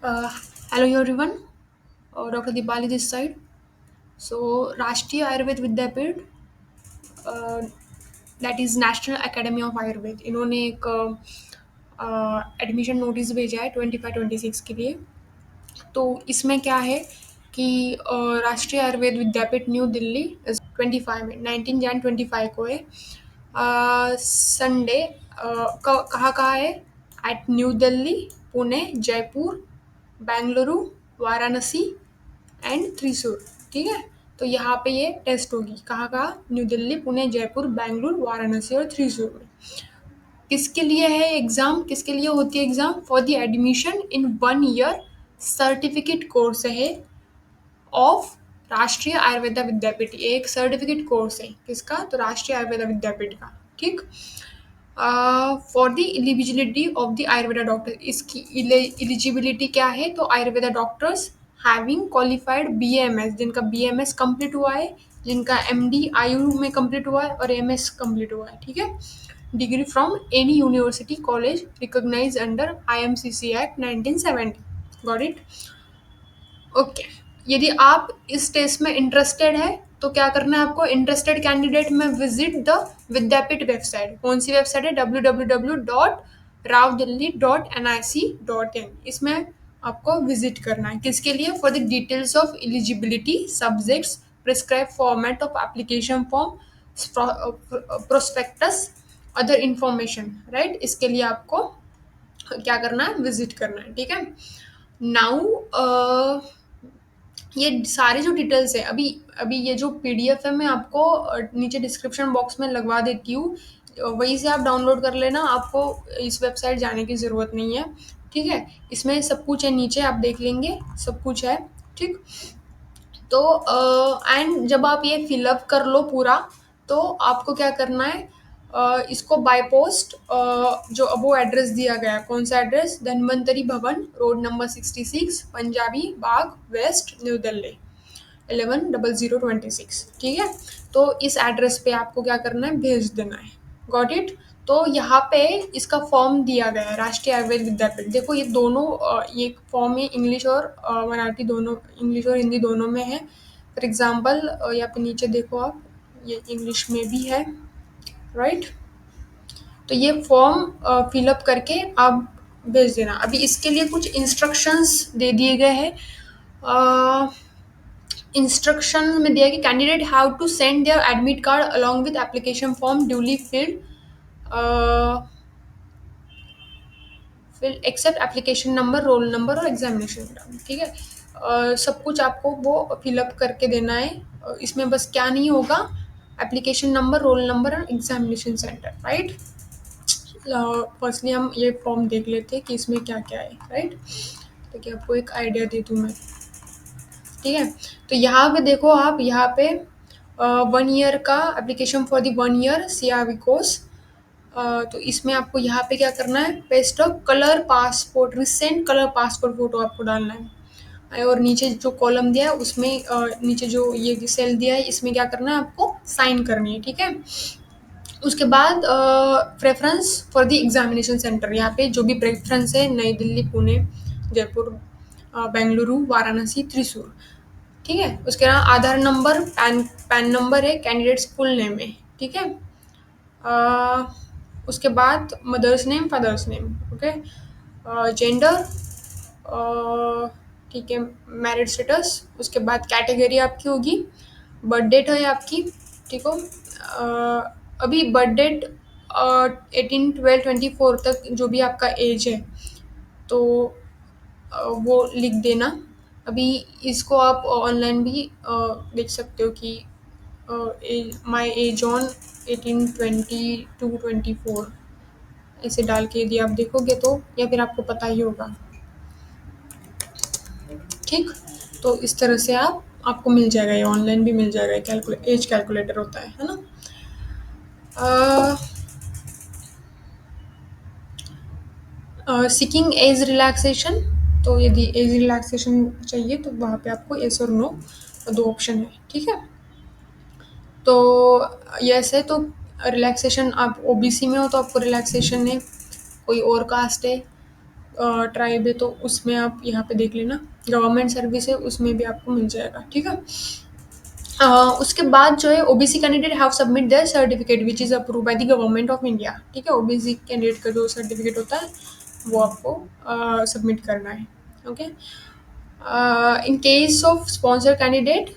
Uh, Hello everyone, Dr. Dipali this side. So Rashtriya Ayurveda Vidyapeeth that is National Academy of Ayurveda, इन्होंने एक admission notice भेजा है 25-26 के लिए। तो इसमें क्या है कि राष्ट्रीय आयुर्वेद विद्यापीठ न्यू दिल्ली 25 में 19 Jan 25 को है। संडे कहाँ कहाँ है? At New Delhi, Pune, Jaipur, Bengaluru, Varanasi and Thrissur. ठीक है, तो यहाँ पे ये टेस्ट होगी। कहाँ कहाँ? न्यू दिल्ली, पुणे, जयपुर, बेंगलुरु, वाराणसी और त्रिशूर में। किसके लिए है एग्जाम? किसके लिए होती है exam? For the admission in 1 year certificate course है ऑफ राष्ट्रीय आयुर्वेदा विद्यापीठ। ये एक सर्टिफिकेट कोर्स है किसका? तो राष्ट्रीय आयुर्वेदा विद्यापीठ का। ठीक। For the eligibility of the Ayurveda doctor, इसकी एलिजिबिलिटी क्या है? तो Ayurveda doctors having qualified BAMS, जिनका BAMS कंप्लीट हुआ है, जिनका MD आयु में कंप्लीट हुआ है और MS कंप्लीट हुआ है। ठीक है, degree from any university college recognise under IMCC act 1970। Got it? Okay. यदि आप इस टेस्ट में इंटरेस्टेड है तो क्या करना है आपको? इंटरेस्टेड कैंडिडेट में विजिट द विद्यापीठ वेबसाइट। कौन सी वेबसाइट है? www.ravdelhi.nic.in। इसमें आपको विजिट करना है। किसके लिए? For the details of eligibility, subjects, prescribe format of application form, prospectus, other information. Right, इसके लिए आपको क्या करना है? विजिट करना है। ठीक है। नाउ ये सारे जो डिटेल्स है, अभी अभी ये जो PDF है मैं आपको नीचे डिस्क्रिप्शन बॉक्स में लगवा देती हूँ। वहीं से आप डाउनलोड कर लेना, आपको इस वेबसाइट जाने की ज़रूरत नहीं है। ठीक है, इसमें सब कुछ है, नीचे आप देख लेंगे सब कुछ है। ठीक। तो एंड जब आप ये फिलअप कर लो पूरा, तो आपको क्या करना है? इसको बाय पोस्ट जो अब वो एड्रेस दिया गया है, कौन सा एड्रेस? धन्वंतरी भवन, रोड नंबर 66, पंजाबी बाग वेस्ट, न्यू दिल्ली 110026। ठीक है, तो इस एड्रेस पे आपको क्या करना है? भेज देना है। Got it? तो यहाँ पे इसका फॉर्म दिया गया है राष्ट्रीय आयुर्वेद विद्यापीठ। देखो ये दोनों ये फॉर्म है इंग्लिश और मराठी दोनों, इंग्लिश और हिंदी दोनों में है। फॉर एग्जाम्पल यहाँ पे नीचे देखो आप, ये इंग्लिश में भी है। राइट, तो ये फॉर्म फिलअप करके आप भेज देना। अभी इसके लिए कुछ इंस्ट्रक्शंस दे दिए गए हैं। इंस्ट्रक्शन में दिया कि candidate have to send their admit card along with application form duly filled fill except application number, roll number और एग्जामिनेशन। ठीक है, सब कुछ आपको वो फिलअप करके देना है। इसमें बस क्या नहीं होगा? एप्लीकेशन नंबर, रोल नंबर और एग्जामिनेशन सेंटर। राइट, फर्स्टली हम ये फॉर्म देख लेते हैं कि इसमें क्या क्या है। राइट, ताकि आपको एक आइडिया दे दूँ मैं। ठीक है, तो यहाँ पे देखो आप, यहाँ पे 1 year का application for the 1 year CRV course. तो इसमें आपको यहाँ पे क्या करना है? Paste of colour passport, recent colour passport photo आपको डालना है। और नीचे जो कॉलम दिया है उसमें नीचे जो ये सेल दिया है इसमें क्या करना है? आपको साइन करनी है। ठीक है, उसके बाद preference for the examination centre, यहाँ पे जो भी प्रेफरेंस है, नई दिल्ली, पुणे, जयपुर, बेंगलुरु, वाराणसी, त्रिशूर। ठीक है, उसके अलावा आधार नंबर, पैन नंबर है, कैंडिडेट्स फुल नेम है। ठीक है, उसके बाद mother's name, father's name. Okay, gender, ठीक है, मैरिड स्टेटस। उसके बाद कैटेगरी आपकी होगी, बर्थ डेट है आपकी। ठीक हो, अभी बर्थ डेट 18/12/24 तक जो भी आपका एज है तो वो लिख देना। अभी इसको आप ऑनलाइन भी देख सकते हो कि माई एज ऑन 18/22/24 ऐसे डाल के यदि आप देखोगे तो, या फिर आपको पता ही होगा। ठीक, तो इस तरह से आपको मिल जाएगा, ये ऑनलाइन भी मिल जाएगा। एज कैलकुलेटर होता है ना। सीकिंग एज रिलैक्सेशन, तो यदि एज रिलैक्सेशन चाहिए तो वहाँ पे आपको येस और नो दो ऑप्शन है। ठीक है, तो यस है तो रिलैक्सेशन, आप OBC में हो तो आपको रिलैक्सेशन है। कोई और कास्ट है ट्राइब है तो उसमें आप यहाँ पे देख लेना, गवर्नमेंट सर्विस है उसमें भी आपको मिल जाएगा, ठीक है। उसके बाद जो है OBC candidate have submit their certificate which is approve by the government of India, ठीक है। ओबीसी कैंडिडेट का जो सर्टिफिकेट होता है वो आपको सबमिट करना है, okay. In case of sponsor candidate,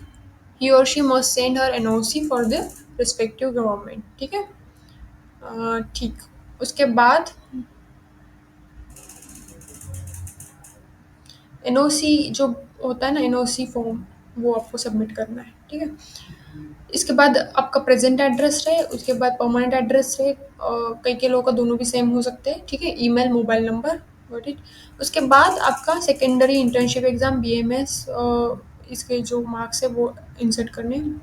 he or she must send her NOC for the respective government, ठीक है। ठीक, उसके बाद एनओसी जो होता है ना, एनओसी फॉर्म, वो आपको सबमिट करना है, ठीक है। इसके बाद आपका प्रेजेंट एड्रेस रहे, उसके बाद परमानेंट एड्रेस रहे, कई के लोगों का दोनों भी सेम हो सकते हैं, ठीक है। Email, mobile number, got it. उसके बाद आपका सेकेंडरी इंटर्नशिप एग्जाम, बीएमएस, इसके जो मार्क्स है वो इंसर्ट करने हैं।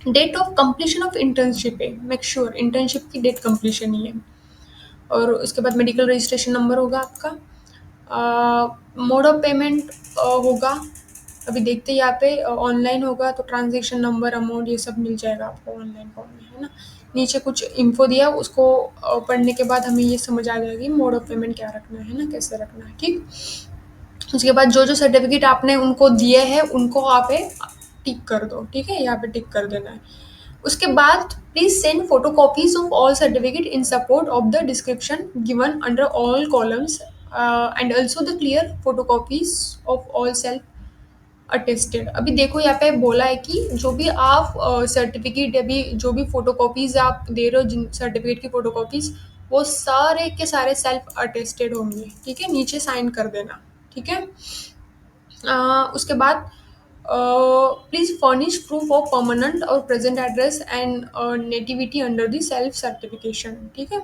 Date of completion of internship है, मेक श्योर इंटर्नशिप की डेट कंप्लीशन ही है। और उसके बाद मेडिकल रजिस्ट्रेशन नंबर होगा आपका। मोड ऑफ पेमेंट होगा, अभी देखते हैं यहाँ पे ऑनलाइन होगा तो ट्रांजैक्शन नंबर, अमाउंट, ये सब मिल जाएगा आपको ऑनलाइन फॉर्म में, है ना। नीचे कुछ इन्फो दिया, उसको पढ़ने के बाद हमें ये समझ आ जाएगी मोड ऑफ पेमेंट क्या रखना है ना, कैसे रखना है, ठीक। उसके बाद जो जो सर्टिफिकेट आपने उनको दिए हैं उनको आप टिक कर दो, ठीक है, यहाँ पे टिक कर देना है। उसके बाद please send photo copies of all certificate in support of the description given under all columns and also the clear photo copies of all self attested. अभी देखो यहाँ पे बोला है कि जो भी आप सर्टिफिकेट, अभी जो भी फोटो कॉपीज आप दे रहे हो, जिन सर्टिफिकेट की फोटो कॉपीज, वो सारे के सारे सेल्फ अटेस्टेड होंगे, ठीक है। नीचे साइन कर देना, ठीक है। उसके बाद please furnish proof of permanent और present address and nativity under the self certification, ठीक है।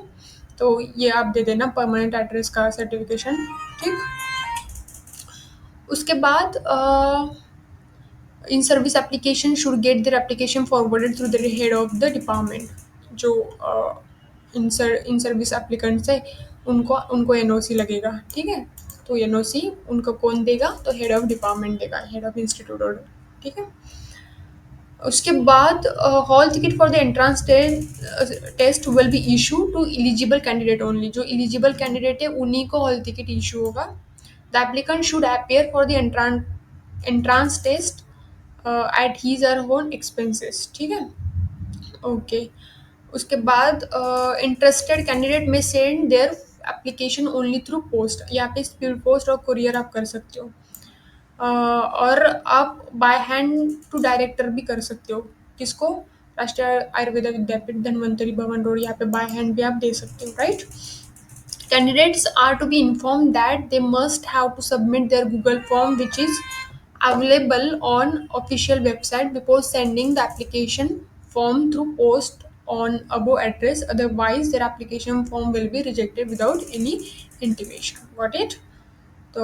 तो ये आप दे देना परमानेंट एड्रेस का सर्टिफिकेशन, ठीक। उसके बाद in service application should get their application forwarded through the head of the department. जो इन सर्विस एप्लीकेंट्स है उनको उनको एनओसी लगेगा, ठीक है। तो एनओसी उनको कौन देगा, तो हेड ऑफ डिपार्टमेंट देगा, हेड ऑफ इंस्टीट्यूट, ठीक है। उसके बाद hall ticket for the entrance test will be issue to eligible candidate only. जो एलिजिबल कैंडिडेट है उन्हीं को हॉल टिकट इशू होगा। The applicant should appear for the entrance test at his or own expenses, ठीक है, okay. उसके बाद interested candidate may send their application only through post, यहाँ पे स्पीड पोस्ट और कुरियर आप कर सकते हो। और आप बाय हैंड टू डायरेक्टर भी कर सकते हो, किसको, राष्ट्रीय आयुर्वेदा विद्यापीठ, धन्वंतरी भवन रोड, यहाँ पे बाय हैंड भी आप दे सकते हो, right. Candidates are to be informed that they must have to submit their Google form, which is available on official website before sending the application form through post on above address. Otherwise, their application form will be rejected without any intimation. Got it? तो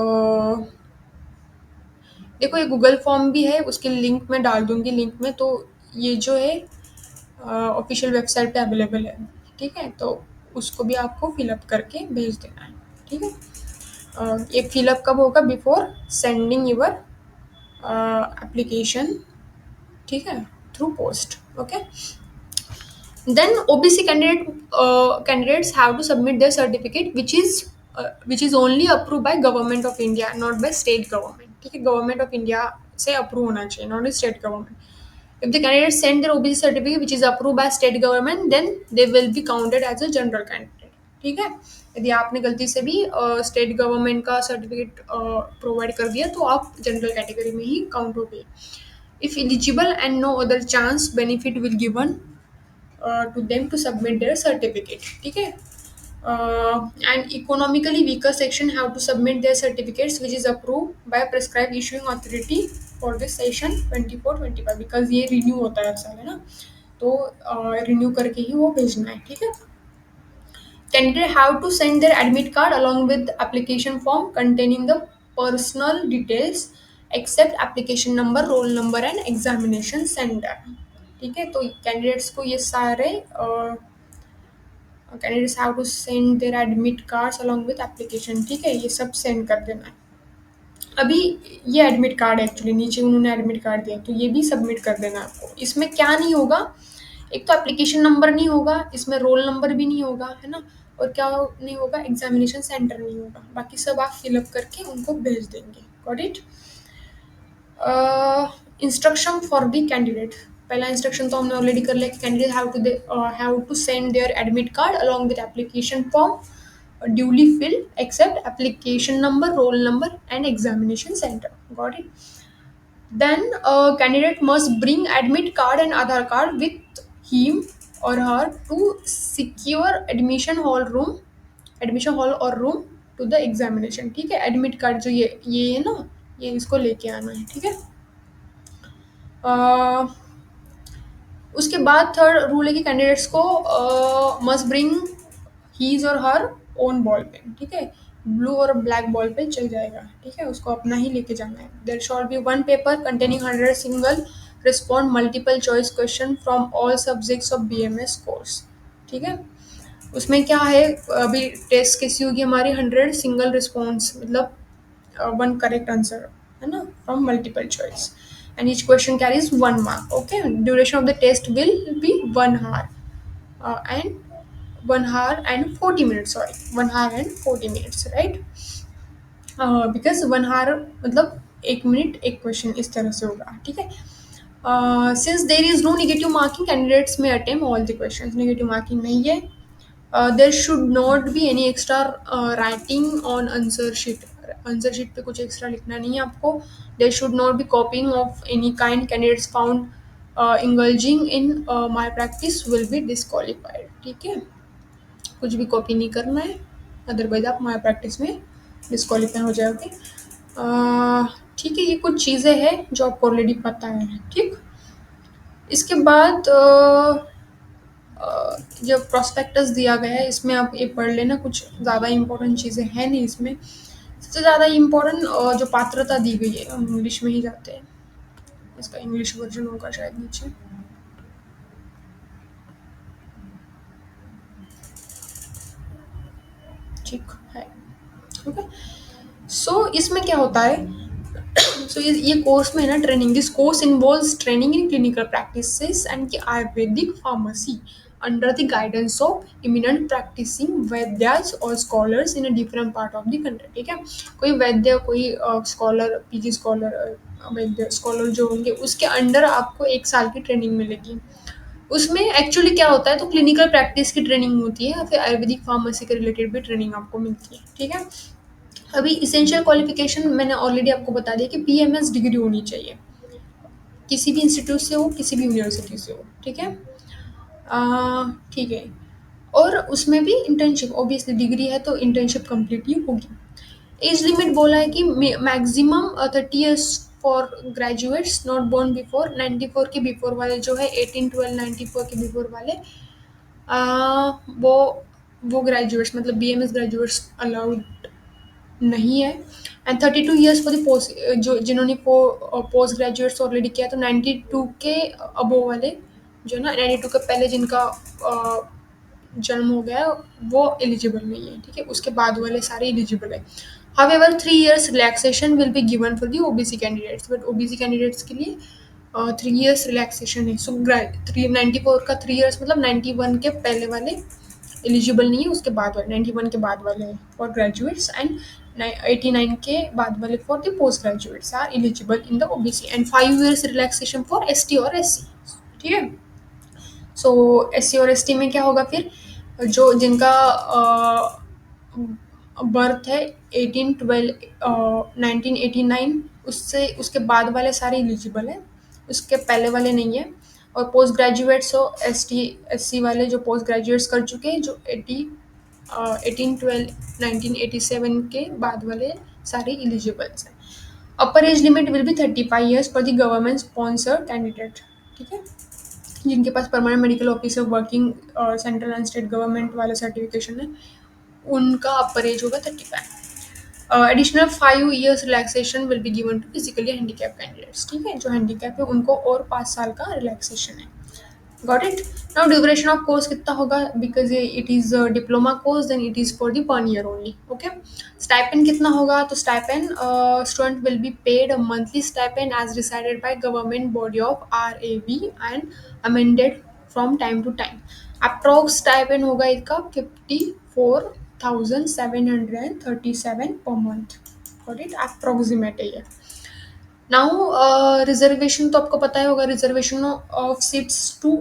देखो ये Google form भी है, उसके link मैं डाल दूंगी link में। तो ये जो है ऑफिशियल वेबसाइट पे अवेलेबल है, ठीक है। तो उसको भी आपको फिलअप करके भेज देना है, ठीक है। ये फिलअप कब होगा, बिफोर सेंडिंग यूर एप्लीकेशन, ठीक है, through post, okay. Then OBC candidates have to submit their certificate, which is only approved by government of India, not by state government. ठीक है, गवर्नमेंट ऑफ इंडिया से approve होना चाहिए, not state government. If the candidates send their OBC certificate which is approved by state government, then they will be counted as a general candidate, ठीक है। यदि आपने गलती से भी स्टेट गवर्नमेंट का सर्टिफिकेट प्रोवाइड कर दिया तो आप जनरल कैटेगरी में ही काउंट हो गए। If eligible and no other chance benefit will given to them to submit their certificate, ठीक है। And economically weaker section have to submit their certificates which is approved by a prescribed issuing authority for this session 24-25, because ये renew होता है हर साल, है ना, तो renew करके ही वो भेजना है, ठीक है। Candidate have to send their admit card along with application form containing the personal details except application number, roll number and examination center, ठीक है। तो कैंडिडेट्स को ये सारे candidates have to send their admit cards along with application, ठीक है, ये सब सेंड कर देना है। अभी ये एडमिट कार्ड एक्चुअली नीचे उन्होंने एडमिट कार्ड दिया, तो ये भी सबमिट कर देना आपको। इसमें क्या नहीं होगा, एक तो एप्लीकेशन नंबर नहीं होगा, इसमें रोल नंबर भी नहीं होगा, है ना, और क्या नहीं होगा, एग्जामिनेशन सेंटर नहीं होगा, बाकी सब आप फिलअप करके उनको भेज देंगे। Got it. Instruction for the candidate. पहला इंस्ट्रक्शन तो हमने ऑलरेडी कर लिया कि candidate have to send their admit card along with application form duly filled except application number, roll number and examination centre. Got it. Then a candidate must bring admit card and Aadhaar card with him or her to secure admission hall or room to the examination। ठीक है, admit card जो ये है ना, ये इसको लेके आना है। ठीक है। अ, उसके बाद थर्ड रूल है कि कैंडिडेट्स को मस्ट ब्रिंग हीज और हर ओन बॉल पेन। ठीक है, ब्लू और ब्लैक बॉल पेन चल जाएगा। ठीक है, उसको अपना ही लेके जाना है। There shall be one paper containing 100 single respond multiple choice question from all subjects of BMS course. ठीक है, उसमें क्या है, अभी टेस्ट कैसी होगी हमारी, 100 सिंगल रिस्पॉन्स मतलब वन करेक्ट आंसर है ना, from multiple choice, and each question carries 1 mark। Okay, duration of the test will be 1 hour and 1 hour and 40 minutes, sorry, 1 hour and 40 minutes, right? Because 1 hour मतलब 1 minute एक question, इस तरह से होगा। ठीक है। Since there is no negative marking candidates may attempt all the question, negative marking नहीं है। There should not be any extra writing on answer sheet, answer sheet पे कुछ एक्स्ट्रा लिखना नहीं है आपको। There should not be copying of any kind, candidates found indulging in malpractice will be disqualified. ठीक है, कुछ भी कॉपी नहीं करना है, अदरवाइज आप माई प्रैक्टिस में डिस्क्वालीफाई हो जाओगे। ठीक है, ये कुछ चीज़ें हैं जो आपको ऑलरेडी पता है। ठीक, इसके बाद जो प्रोस्पेक्टस दिया गया है इसमें आप ये पढ़ लेना, कुछ ज़्यादा इम्पोर्टेंट चीज़ें हैं नहीं इसमें। सबसे ज़्यादा इम्पोर्टेंट जो पात्रता दी गई है, हम इंग्लिश में ही जाते हैं, इसका इंग्लिश वर्जन होगा शायद नीचे। ठीक है। ओके, सो इसमें क्या होता है, सो ये कोर्स में है ना training, this course involves training in clinical practices and Ayurvedic pharmacy under the guidance of eminent practising vaidyas और scholars in a different part of the country. ठीक है, कोई वैद्य, कोई स्कॉलर, पीजी स्कॉलर, वैद्य स्कॉलर जो होंगे उसके अंडर आपको 1 साल की ट्रेनिंग मिलेगी। उसमें एक्चुअली क्या होता है, तो क्लिनिकल प्रैक्टिस की ट्रेनिंग होती है, फिर आयुर्वेदिक फार्मेसी के रिलेटेड भी ट्रेनिंग आपको मिलती है। ठीक है, अभी इसेंशियल क्वालिफिकेशन मैंने ऑलरेडी आपको बता दिया कि बीएमएस डिग्री होनी चाहिए, किसी भी इंस्टीट्यूट से हो, किसी भी यूनिवर्सिटी से हो। ठीक है। ठीक है, और उसमें भी इंटर्नशिप, ऑब्वियसली डिग्री है तो इंटर्नशिप कंप्लीट ही होगी। एज लिमिट बोला है कि maximum 30 years for graduates not born before 94 के बिफोर वाले जो है, 18 12 94 के बिफोर वाले, वो ग्रेजुएट्स मतलब बीएमएस ग्रेजुएट्स अलाउड नहीं है। And 32 years for the post, जो जिन्होंने पोस्ट ग्रेजुएट्स ऑलरेडी किया, तो 92 के अबो वाले जो ना, 92 के पहले जिनका जन्म हो गया वो एलिजिबल नहीं है। ठीक है, उसके बाद वाले सारे एलिजिबल है। However 3 years relaxation will be given for the OBC candidates, but OBC candidates के लिए 3 ईयर्स रिलैक्सेशन है। सो 394 का 3 ईयर्स मतलब 91 के पहले वाले एलिजिबल नहीं है, उसके बाद वाले 91 के बाद वाले फॉर ग्रेजुएट्स, एंड 89 के बाद वाले for the post graduates are eligible in the OBC, and 5 years relaxation for ST और एससी। ठीक है, सो एससी और एसटी में क्या होगा फिर, जो जिनका बर्थ है 1989 उससे उसके बाद वाले सारे एलिजिबल हैं, उसके पहले वाले नहीं है। और पोस्ट ग्रेजुएट्स हो, एससी वाले जो पोस्ट ग्रेजुएट्स कर चुके हैं, जो 18 12 1987 के बाद वाले सारे एलिजिबल्स हैं। Upper age limit will be 35 years for the government sponsor candidate. ठीक है, जिनके पास permanent medical officer working central and state government वाला सर्टिफिकेशन है, उनका अपर एज होगा 35। Additional 5 years relaxation will be given to physically handicap candidates. ठीक है, जो हैंडीकैप है उनको और 5 साल का रिलैक्सेशन है। Got it. Now duration of course कितना होगा, because it is diploma course, then it is for the 1 year only. Okay, stipend कितना होगा, तो stipend student will be paid monthly stipend as decided by government body of RAB and amended from time to time. Approx stipend होगा इसका 54 4737 per month. Got it? Approximate है ये. Now reservation तो आपको पता ही होगा, reservation of seats to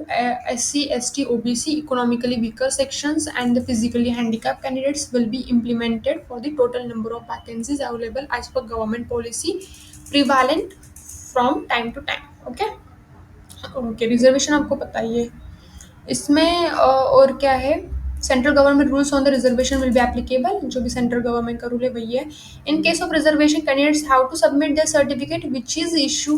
SC ST OBC economically weaker sections and the physically handicap candidates will be implemented for the total number of vacancies available as per government policy prevalent from time to time. Okay okay, reservation आपको पता ही है. इसमें और क्या है, central government rules on the reservation will be applicable. जो भी सेंट्रल गवर्नमेंट का रूल है वही है. In case of reservation candidates have to submit their certificate which is issue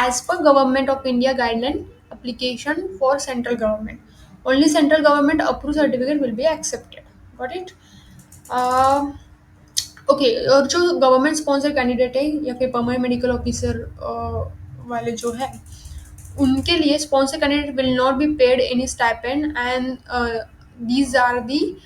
as per government of India guideline application for central government. Only central government approve certificate will be accepted. Got it? Okay, और जो government sponsor candidate है या फिर permanent medical officer वाले जो है, उनके लिए sponsor candidate will not be paid any stipend and these are the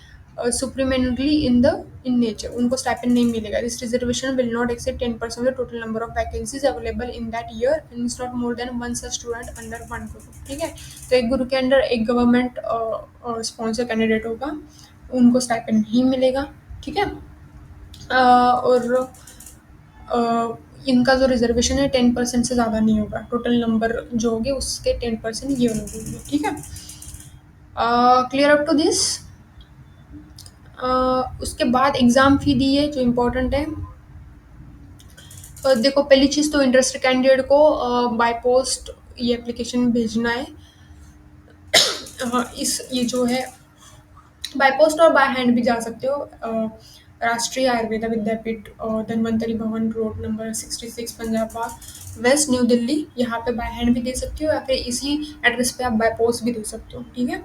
supplementary in nature. उनको स्टाइपेंड नहीं मिलेगा. This reservation will not exceed 10% of the total number of vacancies available in that year and is not more than one such student under 1 guru. ठीक है, तो एक गुरु के under एक government sponsor candidate होगा, उनको स्टाइपेंड नहीं मिलेगा. ठीक है, और इनका जो रिजर्वेशन है 10% से ज़्यादा नहीं होगा. टोटल नंबर जो होंगे उसके 10% ये होंगे. ठीक है, क्लियर अप टू दिस. उसके बाद एग्ज़ाम फ़ी दी है जो इम्पोर्टेंट है. देखो, पहली चीज़ तो इंटरेस्टेड कैंडिडेट को बाय पोस्ट ये एप्लीकेशन भेजना है. ये जो है बाय पोस्ट और बाय हैंड भी जा सकते हो. राष्ट्रीय आयुर्वेदा विद्यापीठ, धन्वंतरी भवन रोड नंबर 66 पंजाब बाग वेस्ट न्यू दिल्ली, यहाँ पे बाय हैंड भी दे सकते हो या फिर इसी एड्रेस पे आप बाय पोस्ट भी दे सकते हो. ठीक है,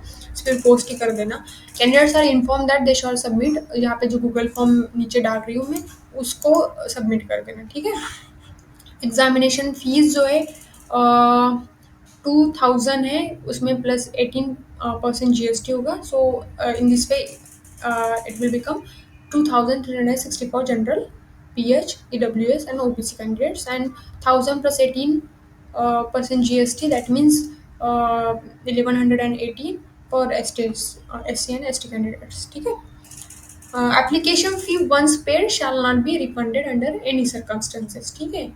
फिर पोस्ट ही कर देना. Candidates are inform that they shall submit. यहाँ पे जो गूगल फॉर्म नीचे डाल रही हूँ मैं, उसको सबमिट कर देना. ठीक है, एग्जामिनेशन फीस जो है 2000 है, उसमें प्लस 18% GST होगा. So in this way it will become 2360 for general, PH, EWS and OBC candidates and 1000 plus 18% GST, that means 1180 for STs, SC and ST candidates. ठीक है, application fee once paid shall not be refunded under any circumstances. ठीक है,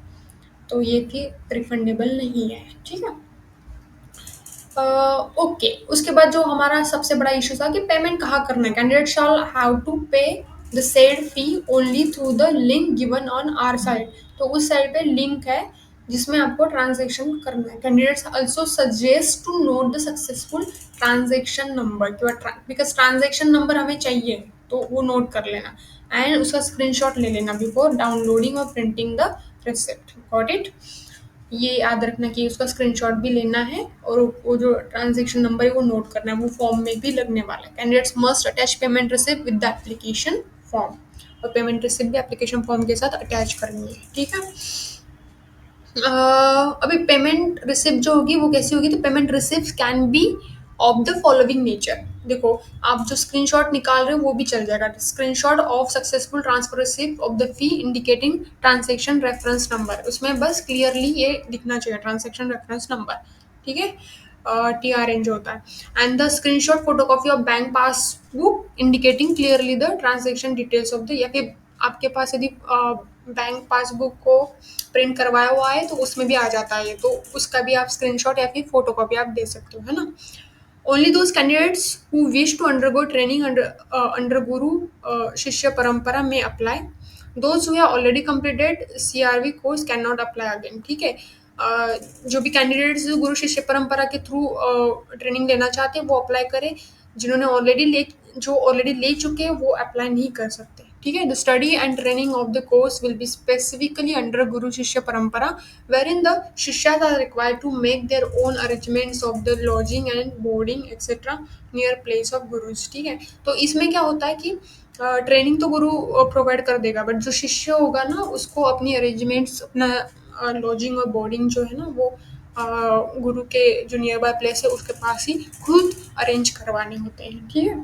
तो ये फी refundable नहीं है. ठीक है, ओके. उसके बाद जो हमारा सबसे बड़ा इशू था कि पेमेंट कहाँ करना है. Candidate shall have to pay the said fee only through the link given on our side. तो उस साइड पे लिंक है जिसमें आपको ट्रांजेक्शन करना है. Candidates also suggest to note the successful transaction number, because transaction number हमें चाहिए, तो वो नोट कर लेना एंड उसका स्क्रीनशॉट ले लेना बिफोर डाउनलोडिंग और printing the receipt. Got it? ये याद रखना कि उसका स्क्रीनशॉट भी लेना है और वो जो ट्रांजेक्शन नंबर है वो नोट करना है. वो फॉर्म में भी लगने वाला है. Candidates must attach payment receipt with the application form, और पेमेंट रिसिप्ट भी एप्लीकेशन फॉर्म के साथ अटैच करनी है. ठीक है, अभी पेमेंट रिसिप्ट जो होगी वो कैसी होगी, तो payment receipt can be of the following nature. देखो, आप जो स्क्रीनशॉट निकाल रहे हो वो भी चल जाएगा. Screenshot of successful transfer receipt of the fee indicating transaction reference number. उसमें बस क्लियरली ये दिखना चाहिए, ट्रांजैक्शन रेफरेंस नंबर. ठीक है, TRN जो होता है. And the screenshot photocopy of bank passbook indicating clearly the transaction details of the, या फिर आपके पास यदि बैंक पासबुक को प्रिंट करवाया हुआ है तो उसमें भी आ जाता है ये, तो उसका भी आप स्क्रीनशॉट या फिर फोटोकॉपी आप दे सकते हो, है ना. Only those candidates who wish to undergo training under guru shishya parampara may apply. Those who have already completed CRV course can not apply again. ठीक है, जो भी कैंडिडेट्स गुरु शिष्य परंपरा के थ्रू ट्रेनिंग लेना चाहते हैं वो अप्लाई करें. जिन्होंने ऑलरेडी ले चुके हैं वो अप्लाई नहीं कर सकते. ठीक है, the study and training of the course will be specifically under guru shishya परंपरा wherein the Shishyas are required to make their own arrangements of the lodging and boarding etc. near place of gurus. ठीक है, तो इसमें क्या होता है कि training तो गुरु प्रोवाइड कर देगा, बट जो शिष्य होगा ना उसको अपनी अरेंजमेंट्स, अपना लॉजिंग और बोर्डिंग जो है ना वो गुरु के जो नियर बाय प्लेस है उसके पास ही खुद अरेंज करवाने होते हैं. ठीक है,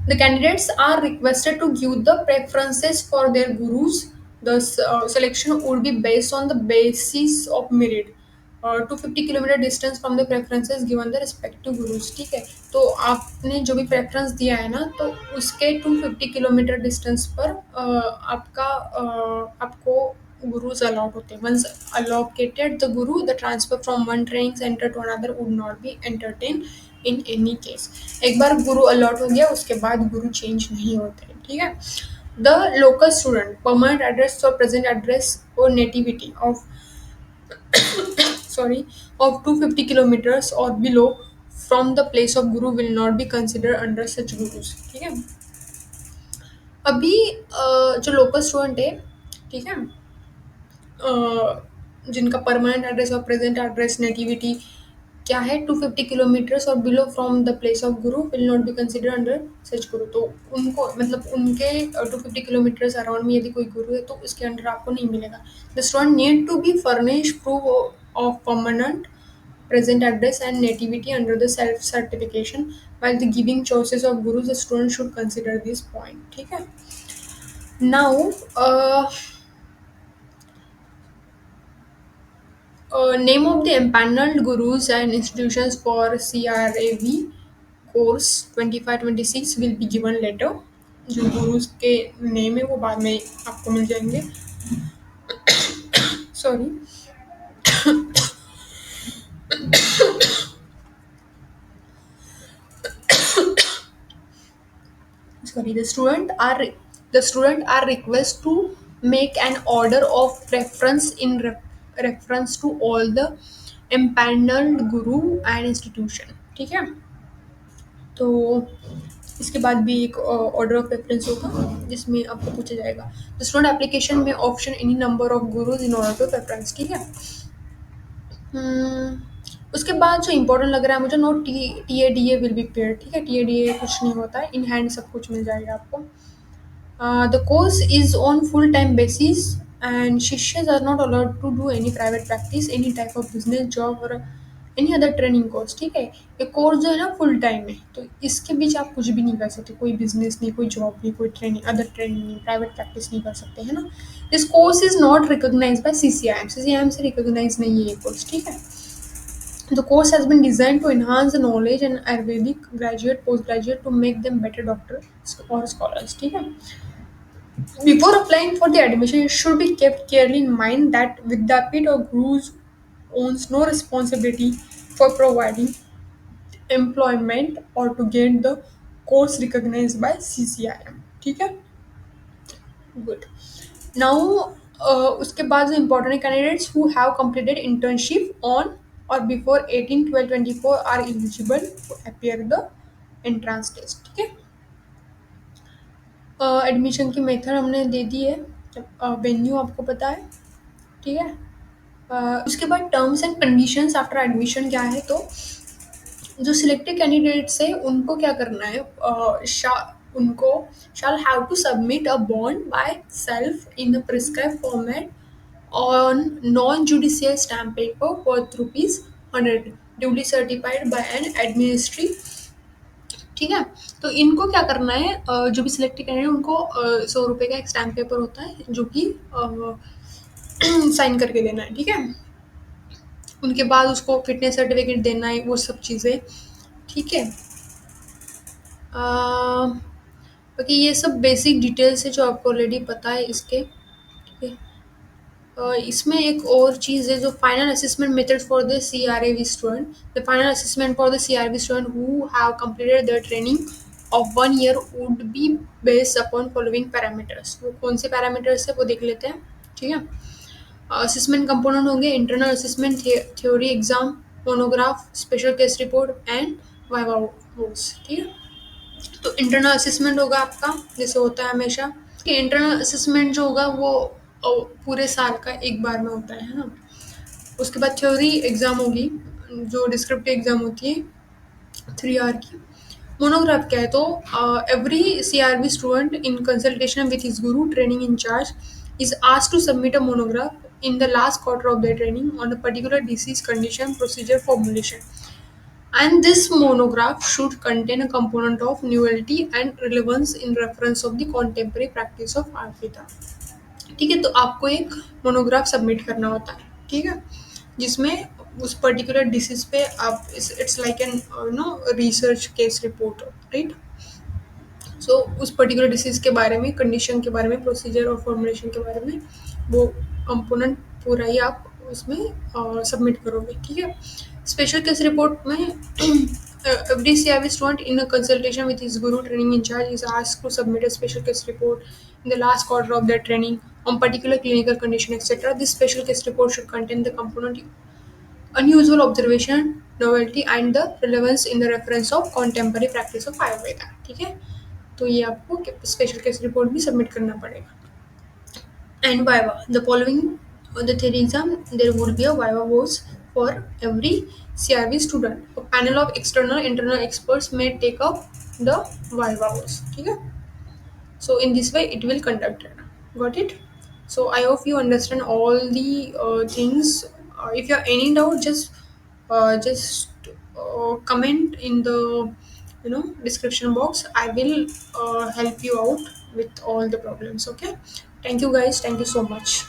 the candidates are requested to give the preferences for their gurus. The selection would be based on the basis of merit. 250 kilometre distance from the preferences given the respective gurus. ठीक है, तो आपने जो भी प्रेफरेंस दिया है ना, तो उसके 250 किलोमीटर डिस्टेंस पर आपको गुरुज अलॉट होते हैं। Once allocated the guru, the transfer from one training center to another would not be entertained in any case। एक बार गुरु अलॉट हो गया, उसके बाद गुरु चेंज नहीं होते। ठीक है, the local student permanent address और प्रेजेंट एड्रेस और nativity of sorry of 250 kilometers or below from the place of guru will not be considered under such gurus। ठीक है, अभी जो लोकल स्टूडेंट है, ठीक है, जिनका परमानेंट एड्रेस और प्रेजेंट एड्रेस नेटिविटी क्या है 250 किलोमीटर्स और below from the place of guru will not be consider under such guru. तो उनको मतलब उनके 250 किलोमीटर्स अराउंड में यदि कोई गुरु है तो उसके अंडर आपको नहीं मिलेगा। The student need to be furnish proof of permanent present address and nativity under the self certification while the giving choices of gurus the student should consider this point। ठीक है, now name of the empaneled gurus and institutions for CRAV course 25-26 will be given later। जो गुरुज के name है वो बाद में आपको मिल जाएंगे। Sorry, the student are requested to make an order of preference in reference to all the empaneled guru and institution। ठीक है, तो इसके बाद भी एक ऑर्डर ऑफ प्रेफरेंस होगा जिसमें आपको पूछा जाएगा द स्टूडेंट एप्लीकेशन में option any number of gurus in order to preference. ठीक है, उसके बाद जो इंपॉर्टेंट लग रहा है मुझे, note T A will be paid. ठीक है, टी ए कुछ नहीं होता है, इन हैंड सब कुछ मिल जाएगा आपको। The course is on full time basis and shishyas are not allowed to do any private practice any type of business job और एनी अदर ट्रेनिंग कोर्स। ठीक है, ये कोर्स जो है ना फुल टाइम है, तो इसके बीच आप कुछ भी नहीं कर सकते, कोई बिजनेस नहीं, कोई जॉब नहीं, कोई ट्रेनिंग अदर ट्रेनिंग नहीं, प्राइवेट प्रैक्टिस नहीं कर सकते, है ना। This course is not recognise by CCIM से रिकोगनाइज नहीं है ये कोर्स। ठीक है, the course has been designed to enhance the knowledge and Ayurvedic graduate, postgraduate to make them better doctors or scholars। ठीक है, before applying for the admission, it should be kept clearly in mind that Vidyapit or Gurus owns no responsibility for providing employment or to get the course recognized by CCIM। ठीक है, good. Now उसके बाद जो important candidates who have completed internship on और before 18/12/24 are eligible to appear the entrance test. ठीक है, admission की method हमने दे दी है, वेन्यू आपको पता है। ठीक है, उसके बाद terms and conditions after admission क्या है, तो जो सिलेक्टेड कैंडिडेट्स है उनको क्या करना है, उनको shall have to submit a bond by self in the prescribed format on non-judicial stamp paper worth ₹100 duly certified by an administrator। ठीक है, तो इनको क्या करना है, जो भी सिलेक्टेड कैंडिडेट उनको 100 रुपये का एक स्टैम्प पेपर होता है जो कि साइन करके देना है। ठीक है, उनके बाद उसको फिटनेस सर्टिफिकेट देना है, वो सब चीज़ें। ठीक है, बाकी ये सब बेसिक डिटेल्स है जो आपको ऑलरेडी पता है इसके। ठीक है, इसमें एक और चीज़ है जो final assessment method for the CRAV student. The final assessment for the CRAV student who have completed the training of 1 year would be based upon following parameters. वो कौन से पैरामीटर्स है वो देख लेते हैं। ठीक है, असेसमेंट कंपोनेंट होंगे internal assessment, theory exam, monograph, special case report and viva votes. ठीक है, तो इंटरनल असेसमेंट होगा आपका जैसे होता है हमेशा कि इंटरनल असेसमेंट जो होगा वो पूरे साल का एक बार में होता है ना। उसके बाद थ्योरी एग्ज़ाम होगी जो डिस्क्रिप्टिव एग्ज़ाम होती है 3 आवर की। मोनोग्राफ क्या है, तो every CRB student in consultation with his guru training in charge is asked to submit a monograph in the last quarter of their training on a particular disease condition procedure formulation, and this monograph should contain a component of novelty and relevance in reference of the contemporary practice of Ayurveda। ठीक है, तो आपको एक monograph submit करना होता है। ठीक है, जिसमें उस पर्टिकुलर डिसीज पे आप it's like an research case report, right. So उस पर्टिकुलर डिसीज के बारे में, कंडीशन के बारे में, प्रोसीजर और फॉर्मुलेशन के बारे में वो कंपोनेंट पूरा ही आप उसमें सबमिट करोगे, ठीक है। स्पेशल केस रिपोर्ट में every CIV student in a consultation with his guru training in charge is asked to submit a special case report in the last quarter of their training on particular clinical condition, etc. This special case report should contain the component unusual observation, novelty and the relevance in the reference of contemporary practice of Ayurveda, ठीक है। तो ये आपको special case report भी submit करना पड़ेगा। And Viva. The following on the theory exam, there would be a Viva course for every CRV student. A panel of external internal experts may take up the Viva course. Okay? So in this way, it will conduct it. Got it? So I hope you understand all the things. If you have any doubt, just comment in the description box. I will help you out with all the problems. Okay. Thank you guys. Thank you so much.